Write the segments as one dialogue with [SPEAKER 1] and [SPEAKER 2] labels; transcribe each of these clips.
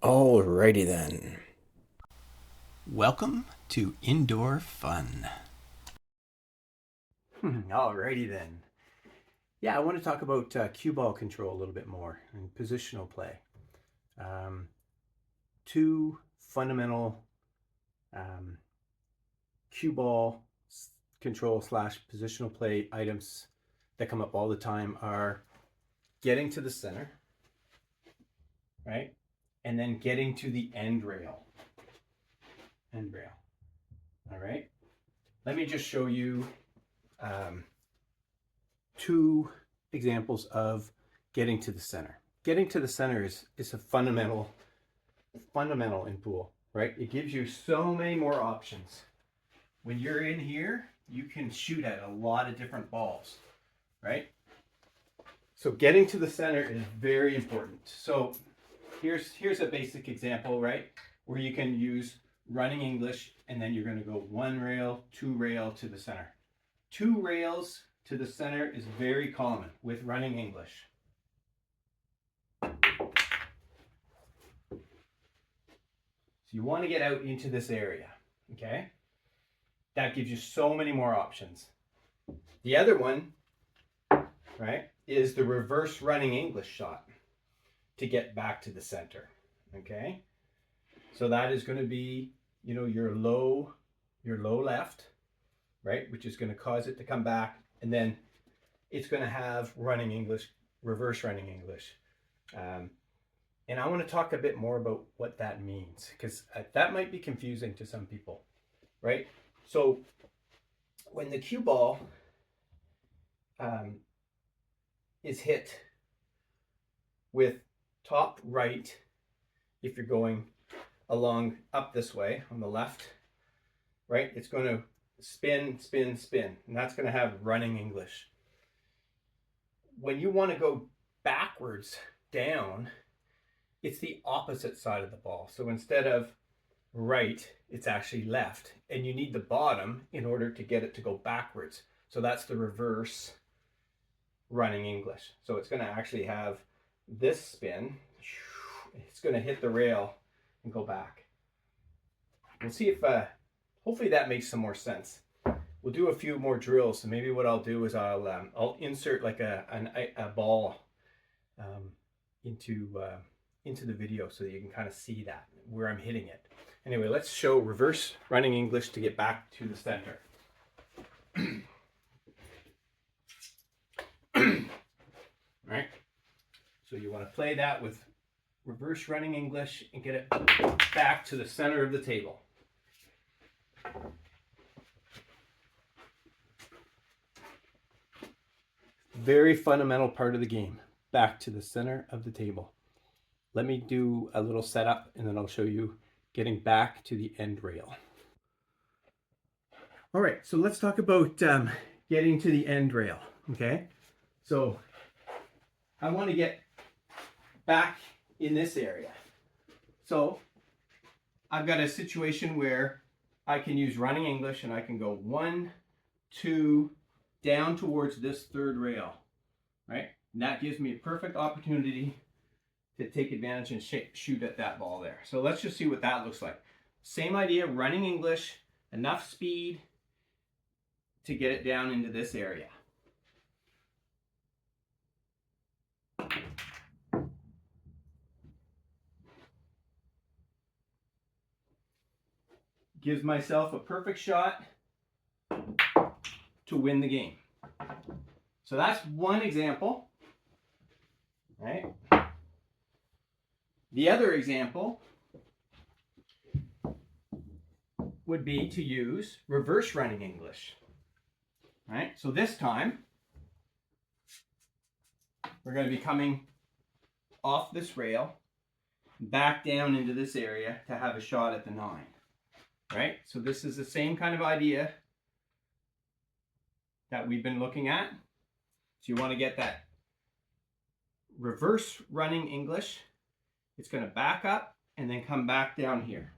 [SPEAKER 1] Alrighty then.
[SPEAKER 2] Welcome to Indoor Fun.
[SPEAKER 1] Alrighty then. Yeah, I want to talk about cue ball control a little bit more and positional play. Two fundamental um, cue ball control slash positional play items that come up all the time are getting to the center, right? And then getting to the end rail. End rail. All right. Let me just show you two examples of getting to the center. Getting to the center is a fundamental in pool, right? It gives you so many more options. When you're in here, you can shoot at a lot of different balls, right? So getting to the center is very important. So here's a basic example, right? Where you can use running English and then you're going to go one rail, two rail to the center. Two rails to the center is very common with running English. So you want to get out into this area, okay? That gives you so many more options. The other one, right, is the reverse running English shot to get back to the center, okay? So that is going to be, your low left, right, which is going to cause it to come back, and then it's going to have running English, reverse running English. And I want to talk a bit more about what that means, because that might be confusing to some people, right? So when the cue ball is hit with top right, if you're going along up this way on the left, right, it's going to spin, spin, spin, and that's going to have running English. When you want to go backwards down, it's the opposite side of the ball. So instead of right, it's actually left, and you need the bottom in order to get it to go backwards. So that's the reverse running English. So it's going to actually have this spin. It's going to hit the rail and go back. We'll see if hopefully that makes some more sense. We'll do a few more drills. So maybe what I'll do is I'll insert like a ball into the video so that you can kind of see that where I'm hitting it. Anyway, let's show reverse running English to get back to the center. Right? So you want to play that with reverse running English and get it back to the center of the table. Very fundamental part of the game. Back to the center of the table. Let me do a little setup and then I'll show you getting back to the end rail. All right, so let's talk about getting to the end rail, okay? So I want to get back in this area. So I've got a situation where I can use running English and I can go 1, 2, down towards this third rail, right? And that gives me a perfect opportunity to take advantage and shoot at that ball there. So let's just see what that looks like. Same idea, running English, enough speed to get it down into this area. Gives myself a perfect shot to win the game. So that's one example, right? The other example would be to use reverse running English, right? So this time, we're going to be coming off this rail, back down into this area to have a shot at the 9, right? So this is the same kind of idea that we've been looking at. So you want to get that reverse running English. It's going to back up and then come back down here.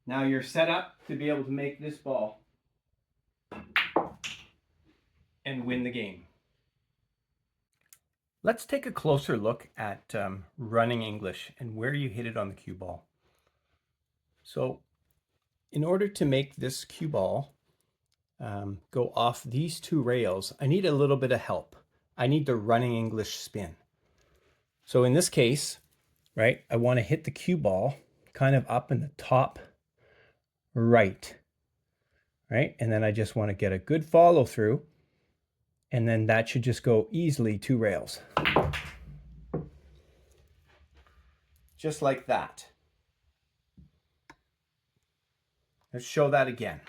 [SPEAKER 1] Now you're set up to be able to make this ball. and win the game. Let's take a closer look at running English and where you hit it on the cue ball. So in order to make this cue ball go off these two rails, I need a little bit of help. I need the running English spin. So in this case, right, I want to hit the cue ball kind of up in the top right, right? And then I just want to get a good follow through, and then that should just go easily 2 rails. Just like that. Let's show that again.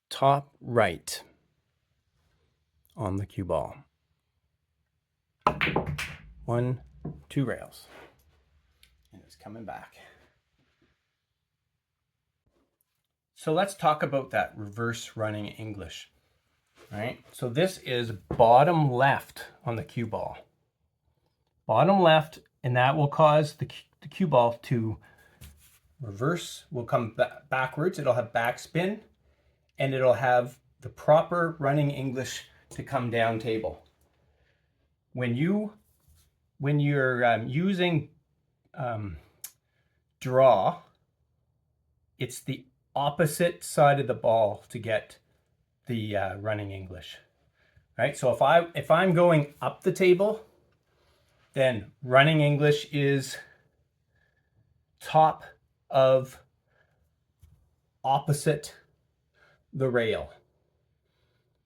[SPEAKER 1] Top right on the cue ball. 1, 2 rails. And it's coming back. So let's talk about that reverse running English. All right, so this is bottom left on the cue ball. Bottom left, and that will cause the cue ball to reverse, will come backwards. It'll have backspin, and it'll have the proper running English to come down table. When you're using draw, it's the opposite side of the ball to get the running English, right? So if I'm going up the table, then running English is top of opposite the rail.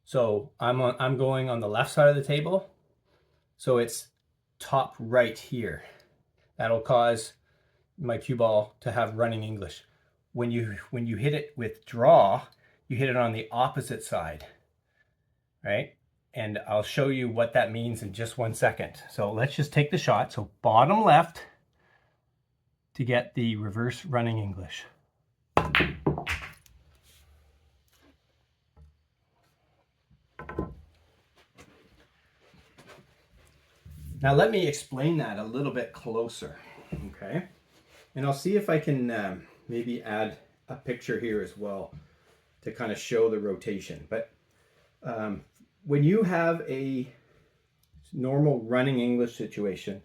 [SPEAKER 1] So I'm going on the left side of the table, so it's top right here. That'll cause my cue ball to have running English. When you hit it with draw, you hit it on the opposite side, right? And I'll show you what that means in just 1 second. So let's just take the shot. So bottom left to get the reverse running English. Now let me explain that a little bit closer, okay? And I'll see if I can maybe add a picture here as well to kind of show the rotation. But when you have a normal running English situation,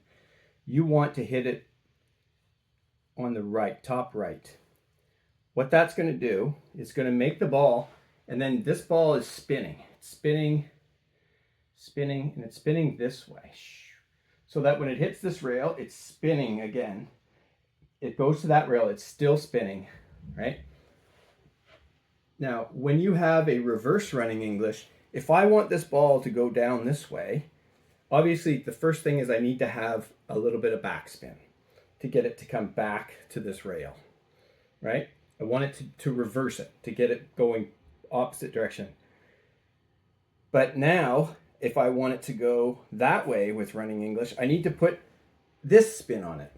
[SPEAKER 1] you want to hit it on the right, top right. What that's going to do is going to make the ball, and then this ball is spinning. It's spinning, spinning, and it's spinning this way. So that when it hits this rail, it's spinning again. It goes to that rail, it's still spinning, right? Now, when you have a reverse running English, if I want this ball to go down this way, obviously the first thing is I need to have a little bit of backspin to get it to come back to this rail, right? I want it to reverse it, to get it going opposite direction. But now, if I want it to go that way with running English, I need to put this spin on it,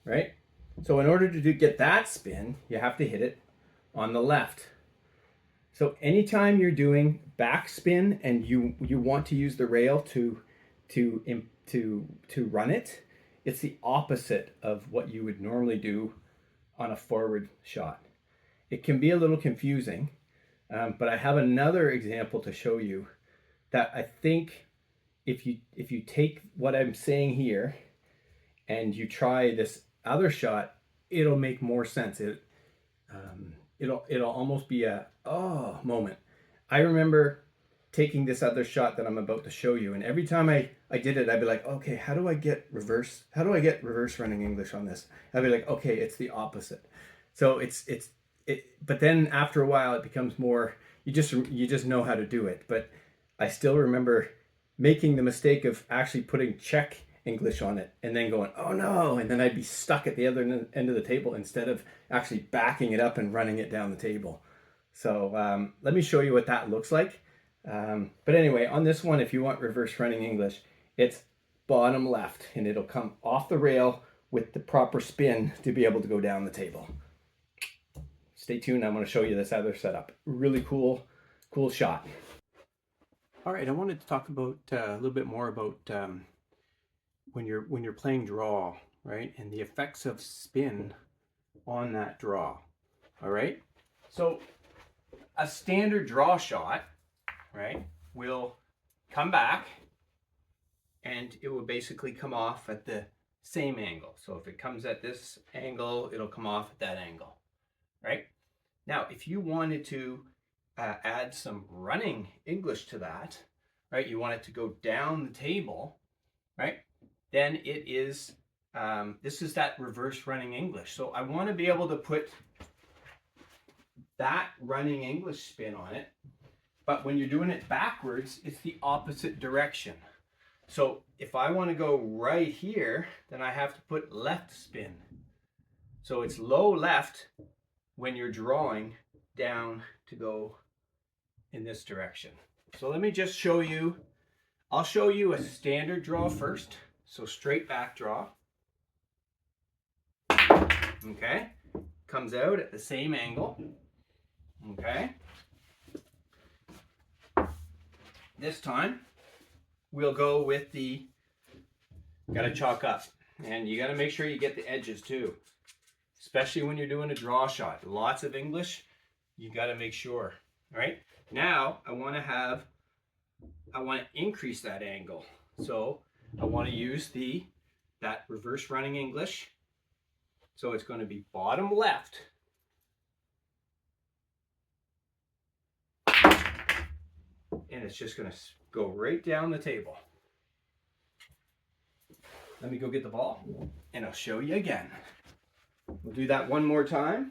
[SPEAKER 1] right? So in order to get that spin, you have to hit it on the left. So anytime you're doing backspin and you want to use the rail to run it, it's the opposite of what you would normally do on a forward shot. It can be a little confusing, but I have another example to show you that I think if you take what I'm saying here and you try this other shot, it'll make more sense. It'll almost be a oh moment. I remember taking this other shot that I'm about to show you, and every time I did it, I'd be like, okay, how do I get reverse running English on this? I'd be like, okay, it's the opposite. So but then after a while it becomes more, you just know how to do it. But I still remember making the mistake of actually putting Czech English on it and then going, oh no, and then I'd be stuck at the other end of the table instead of actually backing it up and running it down the table. So let me show you what that looks like. But anyway, on this one, if you want reverse running English, it's bottom left, and it'll come off the rail with the proper spin to be able to go down the table. Stay tuned, I'm going to show you this other setup. Really cool shot. All right, I wanted to talk about a little bit more about when you're playing draw, right? And the effects of spin on that draw. All right? So a standard draw shot, right, will come back and it will basically come off at the same angle. So if it comes at this angle, it'll come off at that angle, right? Now, if you wanted to add some running English to that, right, you want it to go down the table, right, then it is, this is that reverse running English. So I want to be able to put that running English spin on it, but when you're doing it backwards, it's the opposite direction. So if I want to go right here, then I have to put left spin. So it's low left when you're drawing down to go in this direction. So let me just show you, I'll show you a standard draw first. So straight back draw. Okay, comes out at the same angle. Okay. This time we'll go with the, gotta chalk up, and you gotta make sure you get the edges too, especially when you're doing a draw shot. Lots of English, you gotta make sure. All right, now I want to increase that angle, so I want to use that reverse running English. So it's going to be bottom left, and it's just going to go right down the table. Let me go get the ball and I'll show you again. We'll do that one more time.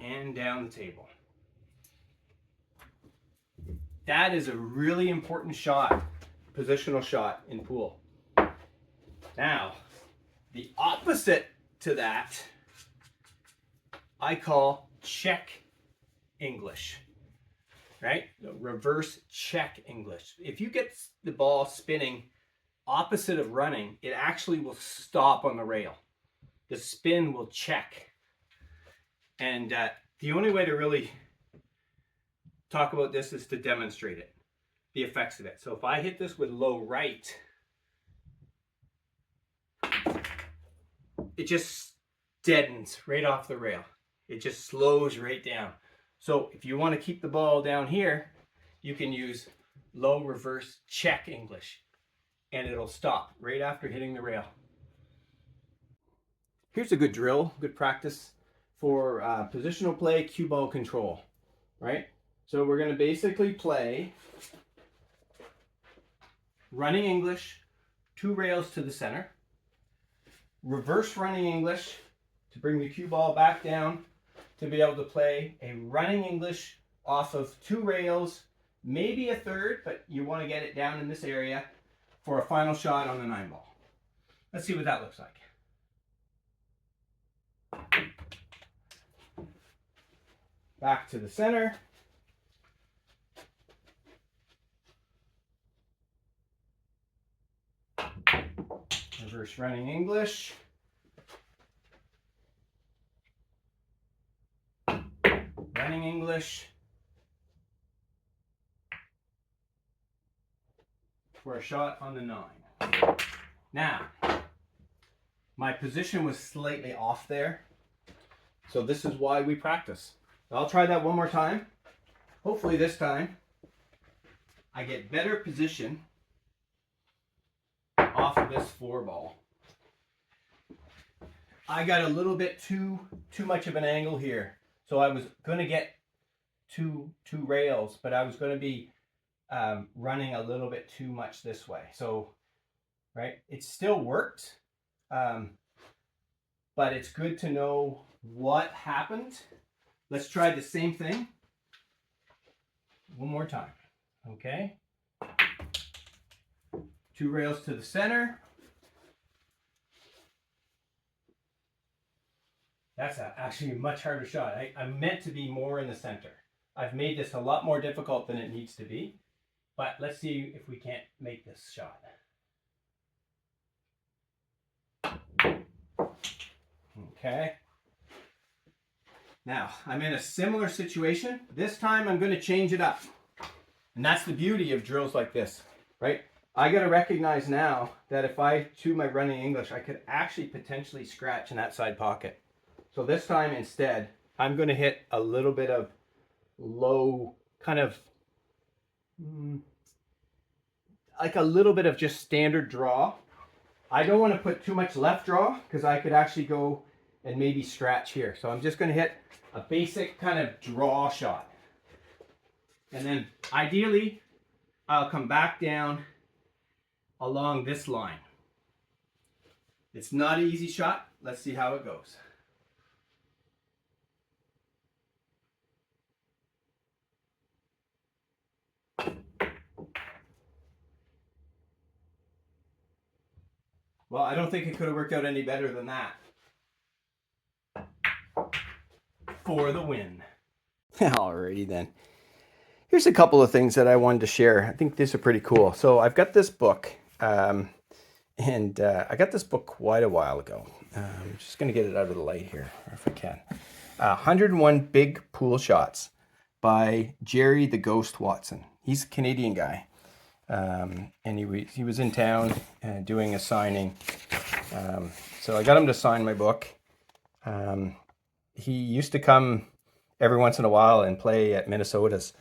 [SPEAKER 1] And down the table. That is a really important shot, positional shot in pool. Now, the opposite to that, I call check English, right? Reverse check English. If you get the ball spinning opposite of running, it actually will stop on the rail. The spin will check. And the only way to really talk about this is to demonstrate it, the effects of it. So if I hit this with low right, it just deadens right off the rail. It just slows right down. So if you want to keep the ball down here, you can use low reverse check English, and it'll stop right after hitting the rail. Here's a good drill, good practice for positional play, cue ball control, right? So we're going to basically play running English, 2 rails to the center, reverse running English to bring the cue ball back down to be able to play a running English off of 2 rails, maybe a third, but you want to get it down in this area for a final shot on the 9 ball. Let's see what that looks like. Back to the center. Reverse running English. Running English. For a shot on the 9. Now, my position was slightly off there. So this is why we practice. I'll try that one more time. Hopefully this time I get better position off of this 4 ball. I got a little bit too much of an angle here. So I was going to get two rails, but I was going to be running a little bit too much this way. So, right, it still worked, but it's good to know what happened. Let's try the same thing one more time. Okay. 2 rails to the center. That's actually a much harder shot. I meant to be more in the center. I've made this a lot more difficult than it needs to be. But let's see if we can't make this shot. Okay. Now, I'm in a similar situation. This time I'm going to change it up. And that's the beauty of drills like this, right? I got to recognize now that if I do my running English, I could actually potentially scratch in that side pocket. So this time instead, I'm going to hit a little bit of low, kind of like a little bit of just standard draw. I don't want to put too much left draw because I could actually go and maybe scratch here. So I'm just going to hit a basic kind of draw shot. And then ideally, I'll come back down along this line. It's not an easy shot. Let's see how it goes. Well, I don't think it could have worked out any better than that. For the win. Alrighty then. Here's a couple of things that I wanted to share. I think these are pretty cool. So I've got this book, and I got this book quite a while ago. I'm just going to get it out of the light here, if I can. 101 Big Pool Shots by Jerry the Ghost Watson. He's a Canadian guy. And he was in town doing a signing. So I got him to sign my book. He used to come every once in a while and play at Minnesota's.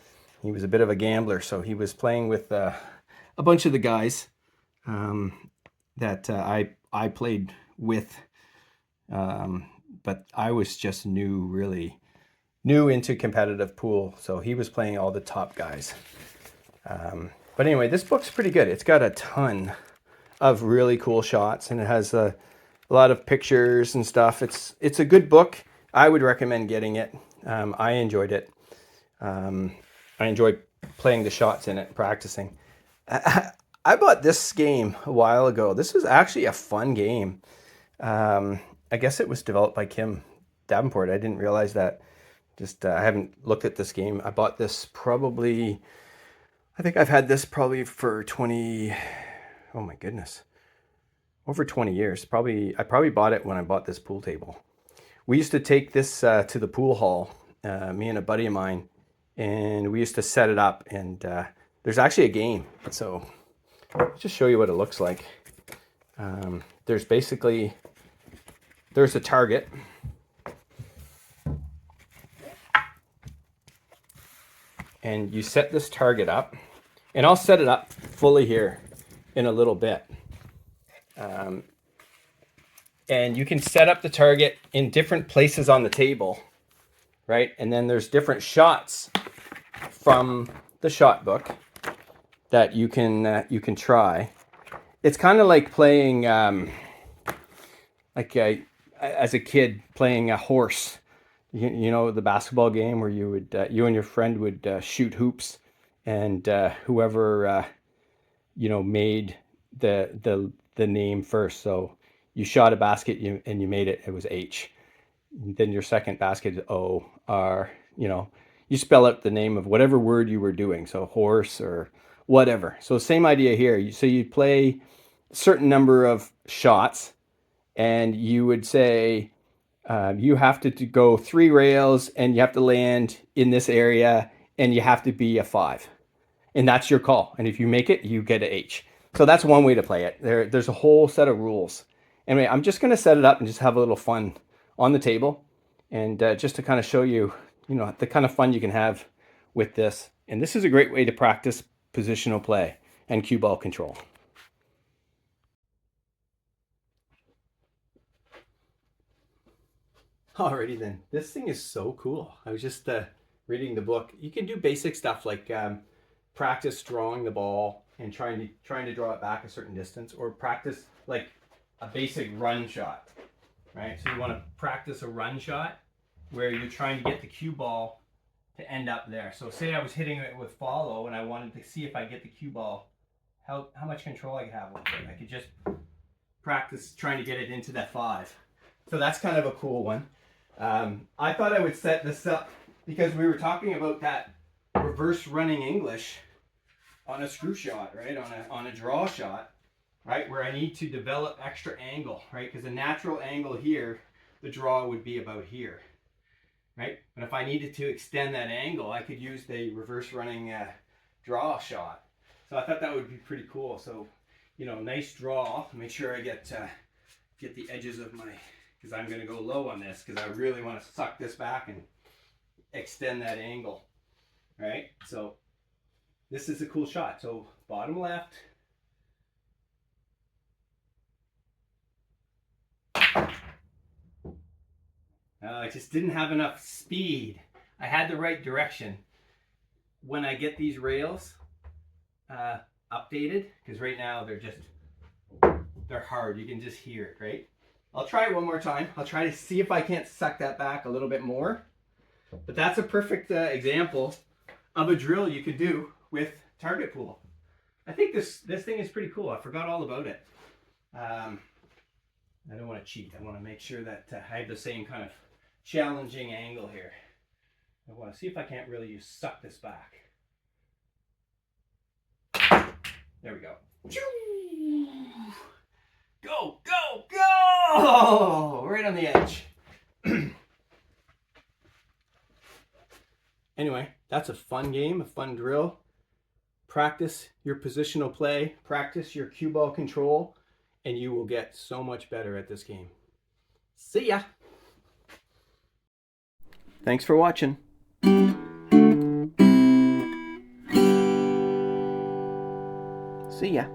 [SPEAKER 1] He was a bit of a gambler, so he was playing with a bunch of the guys that I played with, but I was just really new into competitive pool, so he was playing all the top guys. But anyway, this book's pretty good. It's got a ton of really cool shots, and it has a lot of pictures and stuff. It's a good book. I would recommend getting it. I enjoyed it. I enjoyed playing the shots in it, practicing. I bought this game a while ago. This was actually a fun game. I guess it was developed by Kim Davenport. I didn't realize that. I haven't looked at this game. I bought this probably, I think I've had this probably for 20, oh my goodness, over 20 years. I probably bought it when I bought this pool table. We used to take this to the pool hall, me and a buddy of mine, and we used to set it up, and there's actually a game. So I'll just show you what it looks like. There's a target. And you set this target up, and I'll set it up fully here in a little bit. And you can set up the target in different places on the table, right? And then there's different shots from the shot book that you can try. It's kind of like playing, as a kid playing a horse. You know, the basketball game where you and your friend would shoot hoops, and whoever made the name first. So you shot a basket and you made it. It was H. Then your second basket is O, R. You spell out the name of whatever word you were doing. So horse or whatever. So same idea here. So you play a certain number of shots, and you would say you have to go 3 rails, and you have to land in this area, and you have to be a 5. And that's your call. And if you make it, you get an H. So that's one way to play it. There's a whole set of rules. Anyway, I'm just going to set it up and just have a little fun on the table, and just to kind of show you, the kind of fun you can have with this. And this is a great way to practice positional play and cue ball control. Alrighty then, this thing is so cool. I was just reading the book. You can do basic stuff like practice drawing the ball and trying to draw it back a certain distance, or practice like a basic run shot, right? So you want to practice a run shot where you're trying to get the cue ball to end up there. So say I was hitting it with follow, and I wanted to see if I get the cue ball, how much control I could have with it. I could just practice trying to get it into that 5. So that's kind of a cool one. I thought I would set this up because we were talking about that reverse running English on a screw shot, right? On a draw shot, right? Where I need to develop extra angle, right? Because the natural angle here, the draw would be about here, right? But if I needed to extend that angle, I could use the reverse running draw shot. So I thought that would be pretty cool. So, you know, nice draw. Make sure I get the edges of my, because I'm going to go low on this because I really want to suck this back and extend that angle, right? So this is a cool shot. So bottom left. I just didn't have enough speed. I had the right direction. When I get these rails updated, because right now they're hard. You can just hear it, right? I'll try it one more time. I'll try to see if I can't suck that back a little bit more. But that's a perfect example of a drill you could do with target pool. I think this thing is pretty cool. I forgot all about it. I don't want to cheat. I want to make sure that I have the same kind of challenging angle here. I want to see if I can't really suck this back. There we go. Go, go, go! Right on the edge. Anyway, that's a fun game, a fun drill. Practice your positional play, practice your cue ball control, and you will get so much better at this game. See ya! Thanks for watching. See ya.